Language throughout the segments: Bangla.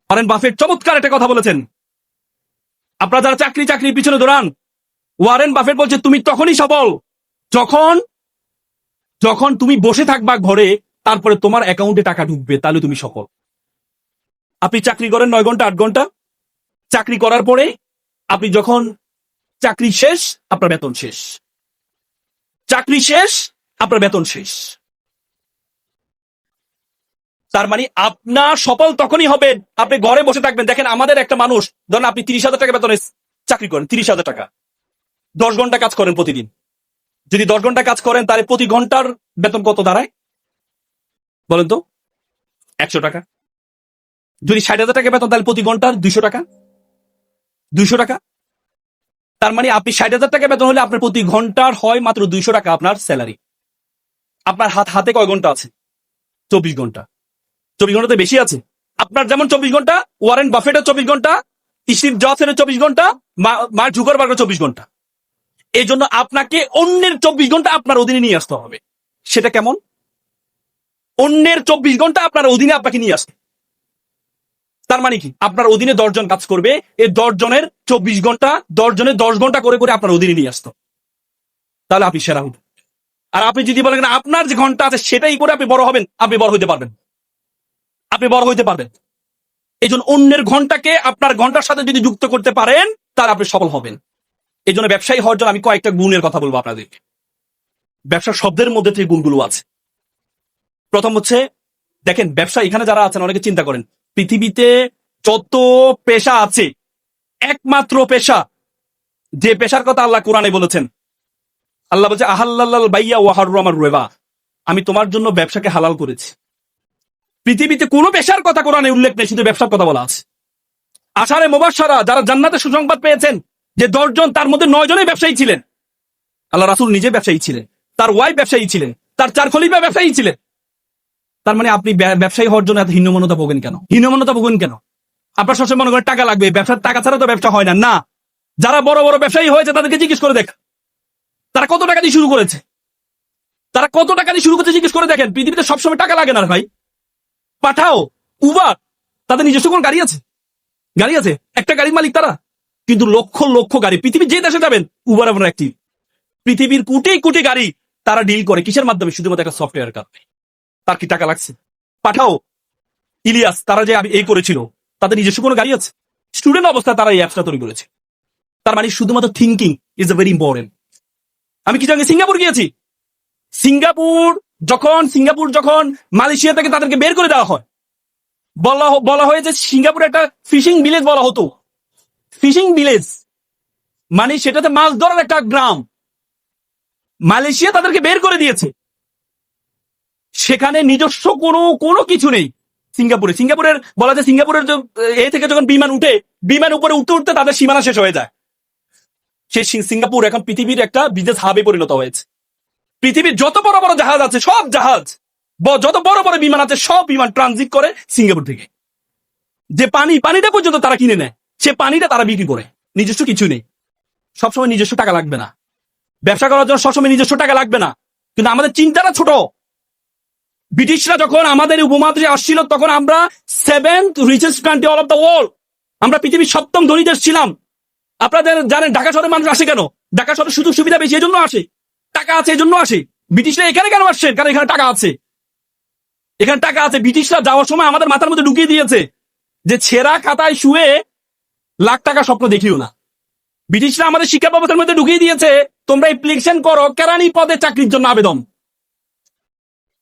ওয়ারেন বাফেট চমৎকার একটা কথা বলেছেন। আপনারা যারা চাকরির পিছনে দৌড়ান, ওয়ারেন বাফেট বলছে তুমি তখনই সফল যখন যখন তুমি বসে থাকবা ঘরে, তারপরে তোমার অ্যাকাউন্টে টাকা ঢুকবে, তাহলে তুমি সফল। আপনি চাকরি করেন 9 ঘন্টা 8 ঘন্টা, চাকরি করার পরে আপনি যখন চাকরি শেষ, আপনার বেতন শেষ। চাকরি শেষ, আপনার বেতন শেষ। তার মানে আপনার সফল তখনই হবেন আপনি ঘরে বসে থাকবেন। দেখেন আমাদের একটা মানুষ, ধরেন আপনি 30,000 টাকা বেতনে চাকরি করেন, 30,000 টাকা, 10 ঘন্টা কাজ করেন প্রতিদিন। যদি 10 ঘন্টা কাজ করেন, তাহলে প্রতি ঘন্টার বেতন কত দাঁড়ায় বলেন তো? 100 টাকা। যদি 60,000 টাকা বেতন, তাহলে প্রতি ঘন্টার 200 টাকা। 200 টাকা। তার মানে আপনি 60,000 টাকা বেতন হলে আপনার প্রতি ঘন্টার হয় মাত্র 200 টাকা আপনার স্যালারি। আপনার হাতে কয় ঘন্টা আছে? 24 ঘন্টা। 24 ঘন্টা তো বেশি আছে। আপনার যেমন 24 ঘন্টা, ওয়ারেন বাফেটের 24 ঘন্টা, স্টিভ জবসের 24 ঘন্টা, মার্ক জুকারবার্গের 24 ঘন্টা। এই জন্য আপনাকে অন্যের 24 ঘন্টা আপনার অধীনে নিয়ে আসতে হবে। সেটা কেমন? অন্যের 24 ঘন্টা আপনার অধীনে আপনাকে নিয়ে আসতে। তার মানে কি? আপনার অধীনে 10 জন কাজ করবে, এই 10 জনের 24 ঘন্টা, 10 জনের 10 ঘন্টা করে করে আপনার অধীনে নিয়ে আসতো, তাহলে আপনি সেরা হবেন। আর আপনি যদি বলেন না আপনার যে ঘন্টা আছে সেটাই করে আপনি বড় হবেন, আপনি বড় হইতে পারবেন, আপনি বড় হইতে পারবেন। এই জন্য অন্যের ঘন্টাকে আপনার ঘন্টার সাথে যদি যুক্ত করতে পারেন, তাহলে আপনি সফল হবেন। এই জন্য ব্যবসায়ী হওয়ার জন্য আমি কয়েকটা গুণের কথা বলবো আপনাদেরকে। ব্যবসার শব্দের মধ্যে থেকে গুণগুলো আছে। প্রথম হচ্ছে, দেখেন ব্যবসা, এখানে যারা আছেন অনেকে চিন্তা করেন পৃথিবীতে যত পেশা আছে, একমাত্র পেশা, যে পেশার কথা আল্লাহ কোরআনে বলেছেন, আল্লাহ বলছে আহাল্লাল বাইয়া ওয়া হাররামার রিবা, আমি তোমার জন্য ব্যবসাকে হালাল করেছি। পৃথিবীতে কোনো পেশার কথা কোরআনে উল্লেখ নেই, শুধু ব্যবসার কথা বলা আছে। আশারে মুবাশশারা, যারা জান্নাতে সুসংবাদ পেয়েছেন, যে 10 জন, তার মধ্যে 9 জনই ব্যবসায়ী ছিলেন। আল্লাহ রাসূল নিজে ব্যবসায়ী ছিলেন, তার ওয়াইফ ব্যবসায়ী ছিলেন, তার 4 খলিফা ব্যবসায়ী ছিলেন। তার মানে আপনি ব্যবসায়ী হওয়ার জন্য এত হীনমন্যতা ভোগেন কেন? হীনমন্যতা ভোগেন কেন? আপনার সবসময় মনে করেন টাকা লাগবে, ব্যবসার টাকা ছাড়া তো ব্যবসা হয় না। না, যারা বড় বড় ব্যবসায়ী হয়েছে তাদেরকে জিজ্ঞেস করে দেখ, তারা কত টাকা দিয়ে শুরু করেছে। তারা কত টাকা দিয়ে শুরু করতে জিজ্ঞেস করে দেখেন। পৃথিবীতে সবসময় টাকা লাগে না ভাই। পাঠাও, উবার, তাদের নিজস্ব কোন গাড়ি আছে? গাড়ি আছে, একটা গাড়ির মালিক তারা, কিন্তু লক্ষ লক্ষ গাড়ি। পৃথিবীর যে দেশে যাবেন উবার এবং একটি, পৃথিবীর কোটি কোটি গাড়ি তারা ডিল করে কিসের মাধ্যমে? শুধুমাত্র একটা সফটওয়্যার কারণে। তার কি টাকা লাগছে? পাঠাও, ইলিয়াস, তারা যে এই করেছিল, তাদের নিজস্ব কোনো গাড়ি আছে? স্টুডেন্ট অবস্থায় তারা এই অ্যাপসটা তৈরি করেছে। তার মানে শুধুমাত্র thinking is a very important. আমি কিছু আগে সিঙ্গাপুর গিয়েছি। সিঙ্গাপুর যখন মালয়েশিয়া থেকে তাদেরকে বের করে দেওয়া হয়, বলা হয়েছে সিঙ্গাপুরে একটা ফিশিং ভিলেজ বলা হতো। ফিশিং ভিলেজ মানে সেটাতে মাছ ধরার একটা গ্রাম। মালয়েশিয়া তাদেরকে বের করে দিয়েছে, সেখানে নিজস্ব কোনো কিছু নেই। সিঙ্গাপুরের বলা যায়, সিঙ্গাপুরের এ থেকে যখন বিমান উপরে উঠতে উঠতে তাদের সীমানা শেষ হয়ে যায়। সেই সিঙ্গাপুর এখন পৃথিবীর একটা বিজনেস হাবে পরিণত হয়েছে। পৃথিবীর যত বড় বড় জাহাজ আছে, সব জাহাজ, যত বড় বড় বিমান আছে, সব বিমান ট্রানজিট করে সিঙ্গাপুর থেকে। যে পানিটা পর্যন্ত তারা কিনে নেয়, সে পানিটা তারা বিক্রি করে। নিজস্ব কিছু নেই। সবসময় নিজস্ব টাকা লাগবে না, ব্যবসা করার জন্য সবসময় নিজস্ব টাকা লাগবে না, কিন্তু আমাদের চিন্তাটা ছোট। ব্রিটিশরা যখন আমাদের উপমহাদেশে আসছিল, তখন আমরা 7th richest country all of the world, আমরা পৃথিবীর 7ম ধনী দেশ ছিলাম। আপনারা জানেন ঢাকা শহরে মানুষ আসে কেন? ঢাকা শহরে সুযোগ সুবিধা বেশি, এজন্য আসে। টাকা আছে এজন্য আসে। ব্রিটিশরা এখানে কেন আসছেন? কারণ এখানে টাকা আছে। এখানে টাকা আছে। ব্রিটিশরা যাওয়ার সময় আমাদের মাথার মধ্যে ঢুকিয়ে দিয়েছে যে ছেঁড়া খাতায় শুয়ে লাখ টাকা স্বপ্ন দেখিও না। ব্রিটিশরা আমাদের শিক্ষা ব্যবস্থার মধ্যে ঢুকিয়ে দিয়েছে, তোমরা অ্যাপ্লিকেশন করো কেরানি পদে চাকরির জন্য আবেদন।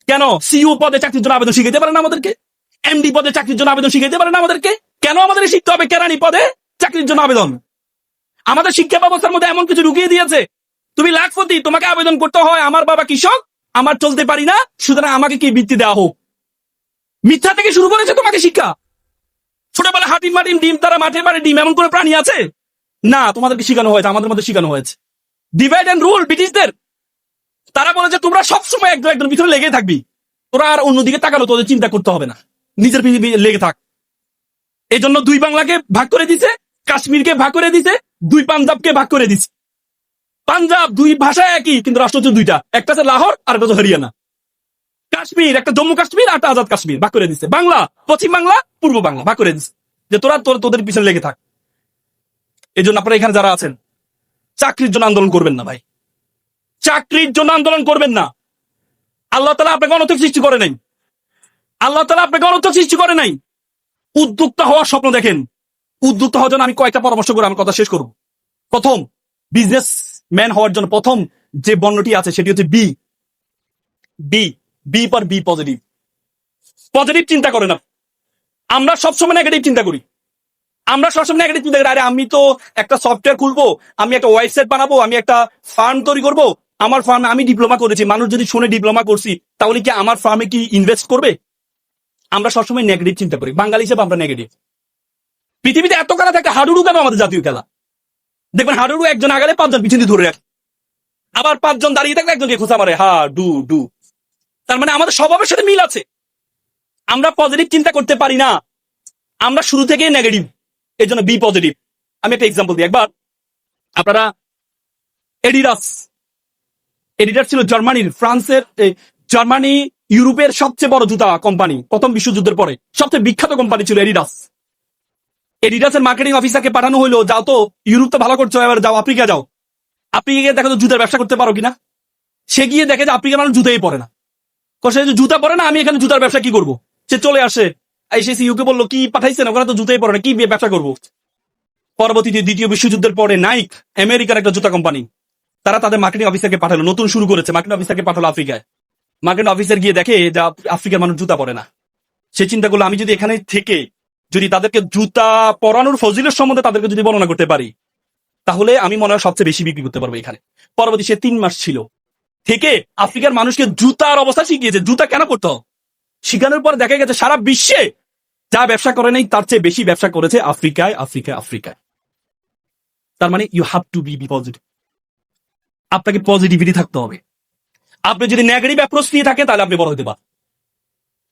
কেন? সিইও পদে চাকরির জন্য আবেদন শিখাইতে পারে না আমাদেরকে? এমডি পদে চাকরির জন্য আবেদন শিখাইতে পারে না আমাদেরকে? কেন আমাদের শিখতে হবে কেরানি পদে চাকরির জন্য আবেদন? আমাদের শিক্ষা ব্যবস্থার মধ্যে এমন কিছু ঢুকিয়ে দিয়েছে, তুমি লাখপতি, তোমাকে আবেদন করতে হয় আমার বাবা কৃষক, আমার চলতে পারি না, সুতরাং আমাকে কি বৃত্তি দেওয়া হোক। মিথ্যা থেকে শুরু করেছে তোমাকে শিক্ষা। ছোটবেলা হাটিম মাটিম ডিম, তারা মাঠে মাঠে ডিম, এমন করে প্রাণী আছে না? তোমাদেরকে শিখানো হয়েছে, আমাদের মধ্যে শিখানো হয়েছে ডিভাইড এন্ড রুল। ব্রিটিশদের তারা বলেছে তোমরা সবসময় একজন ভিতরে লেগে থাকবি, তোরা আর অন্যদিকে তাকালো তোদের চিন্তা করতে হবে না, নিজের লেগে থাক। এই জন্য 2 বাংলাকে ভাগ করে দিছে, কাশ্মীরকে ভাগ করে দিছে, 2 পাঞ্জাবকে ভাগ করে দিছে। পাঞ্জাব 2 ভাষা একই, কিন্তু রাষ্ট্র হচ্ছে 2টা, একটা হচ্ছে লাহোর আর একটা হচ্ছে হরিয়ানা। কাশ্মীর একটা জম্মু কাশ্মীর আর একটা আজাদ কাশ্মীর ভাগ করে দিছে। বাংলা পশ্চিম বাংলা, পূর্ব বাংলা ভাগ করে দিছে। যে তোরা তোদের পিছনে লেগে থাক। এই জন্য আপনারা এখানে যারা আছেন, চাকরির জন্য আন্দোলন করবেন না ভাই, চাকরির জন্য আন্দোলন করবেন না। আল্লাহ তাআলা আপনাকে অনর্থক সৃষ্টি করে নাই, আল্লাহ তাআলা আপনাকে অনর্থক সৃষ্টি করে নাই। উদ্যোক্তা হওয়ার স্বপ্ন দেখেন। উদ্যোক্তা হওয়ার জন্য আমি কয়েকটা পরামর্শ করে আমার কথা শেষ করব। প্রথম, বিজনেস ম্যান হওয়ার জন্য প্রথম যে বর্ণটি আছে সেটি হচ্ছে B. B B for B positive. Positive চিন্তা করেন না। আমরা সবসময় নেগেটিভ চিন্তা করি, আমরা সবসময় নেগেটিভ চিন্তা করি। আরে আমি তো একটা সফটওয়্যার খুলবো, আমি একটা ওয়েবসাইট বানাবো, আমি একটা ফার্ম তৈরি করবো, আমার ফার্মে আমি ডিপ্লোমা করেছি। মানুষ যদি শুনে ডিপ্লোমা করছি, তাহলে কি আমার ফার্মে কি ইনভেস্ট করবে? আমরা সবসময় নেগেটিভ চিন্তা করি, বাঙালি হিসেবে আমরা নেগেটিভ। পৃথিবীতে এত খেলা থাকে, হাডুডু কেন আমাদের জাতীয় খেলা? দেখবেন হাডুডু একজন আগালে 5 জন পিছনে ধরে রাখে, আবার 5 জন দাঁড়িয়ে থাকলে একজনকে খোঁচা মারে, হা ডু ডু। তার মানে আমাদের স্বভাবের সাথে মিল আছে। আমরা পজিটিভ চিন্তা করতে পারি না, আমরা শুরু থেকেই নেগেটিভ। এই জন্য বি পজিটিভ। আমি একটা এক্সাম্পল দিই। একবার আপনারা এডিডাস ছিল জার্মানির, ফ্রান্সের, জার্মানি ইউরোপের সবচেয়ে বড় জুতা কোম্পানি। প্রথম বিশ্বযুদ্ধের পরে সবচেয়ে বিখ্যাত কোম্পানি ছিল এডিডাস। এডিডাসের মার্কেটিং অফিসারকে পাঠানো হলো, যাও তো ইউরোপ তো ভালো করছো, এবার যাও আফ্রিকা যাও, আফ্রিকা গিয়ে দেখো তো জুতার ব্যবসা করতে পারো কিনা। সে গিয়ে দেখে যে আফ্রিকার মানুষ জুতাই পরে না। সে জুতা পরে না, আমি এখানে জুতার ব্যবসা কি করবো? সে চলে আসে, এসে সিইউকে বললো, কি পাঠাইছেন, ওখানে তো জুতাই পরে না, কি ব্যবসা করবো? পরবর্তীতে দ্বিতীয় বিশ্বযুদ্ধের পরে নাইক, আমেরিকার একটা জুতা কোম্পানি, তারা তাদের মার্কেটিং অফিসারকে পাঠালো, নতুন শুরু করেছে, মার্কেটিং অফিসারকে পাঠালো আফ্রিকায়। মার্কেটিং অফিসার গিয়ে দেখে যে আফ্রিকার মানুষ জুতা পরে না। সে চিন্তা করলো, আমি যদি এখানে থেকে যদি তাদেরকে জুতা পরানোর ফজিলের সম্বন্ধে তাদেরকে যদি বর্ণনা করতে পারি, তাহলে আমি মনে হয় সবচেয়ে বেশি বিক্রি করতে পারবো এখানে। পরবর্তী সে 3 মাস ছিল, থেকে আফ্রিকার মানুষকে জুতার অবস্থা শিখিয়েছে, জুতা কেন করতে হবে। শিখানোর পর দেখা গেছে সারা বিশ্বে যা ব্যবসা করে নাই তার চেয়ে বেশি ব্যবসা করেছে আফ্রিকায়, আফ্রিকায়, আফ্রিকায়। তার মানে you have to be positive. আপনাকে পজিটিভিটি থাকতে হবে। আপনি যদি নেগেটিভ অ্যাপ্রোচ নিয়ে থাকেন, তাহলে আপনি বড় হতে পারেন।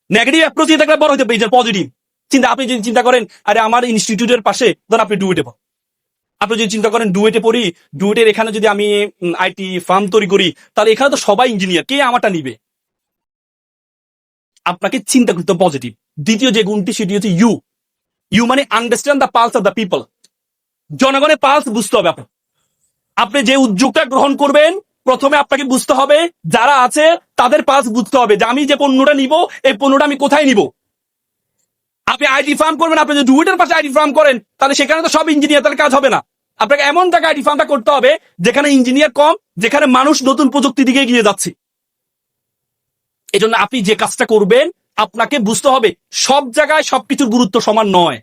নেগেটিভ অ্যাপ্রোচ নিয়ে থাকলে বড় হতে পারেন। পজিটিভ চিন্তা, আপনি যদি চিন্তা করেন, আরে আমার ইনস্টিটিউটের পাশে ধর আপনি ডুয়েটে পড়েন, আপনি যদি চিন্তা করেন ডুয়েটে পড়ি, ডুয়েটের এখানে যদি আমি আইটি ফার্ম তৈরি করি, তাহলে এখানে তো সবাই ইঞ্জিনিয়ার, কে আমারটা নিবে? আপনাকে চিন্তা করতে পজিটিভ। দ্বিতীয় যে গুণটি সেটি হচ্ছে ইউ। ইউ মানে understand the pulse of the people. জনগণের পালস বুঝতে হবে। আপনি যে উদ্যোগটা গ্রহণ করবেন, প্রথমে আপনাকে বুঝতে হবে যারা আছে তাদের পালস বুঝতে হবে, যে আমি যে পণ্যটা নিব, এই পণ্যটা আমি কোথায় নিব। আপনি আইটি ফার্ম করবেন, আপনি যদি ডুয়েটের পাশে আইটি ফার্ম করেন, তাহলে সেখানে তো সব ইঞ্জিনিয়ার, তাহলে কাজ হবে না। আপনাকে এমন জায়গায় আইটি ফার্মটা করতে হবে যেখানে ইঞ্জিনিয়ার কম, যেখানে মানুষ নতুন প্রযুক্তির দিকে এগিয়ে যাচ্ছে। এই জন্য আপনি যে কাজটা করবেন, আপনাকে বুঝতে হবে সব জায়গায় সবকিছুর গুরুত্ব সমান নয়।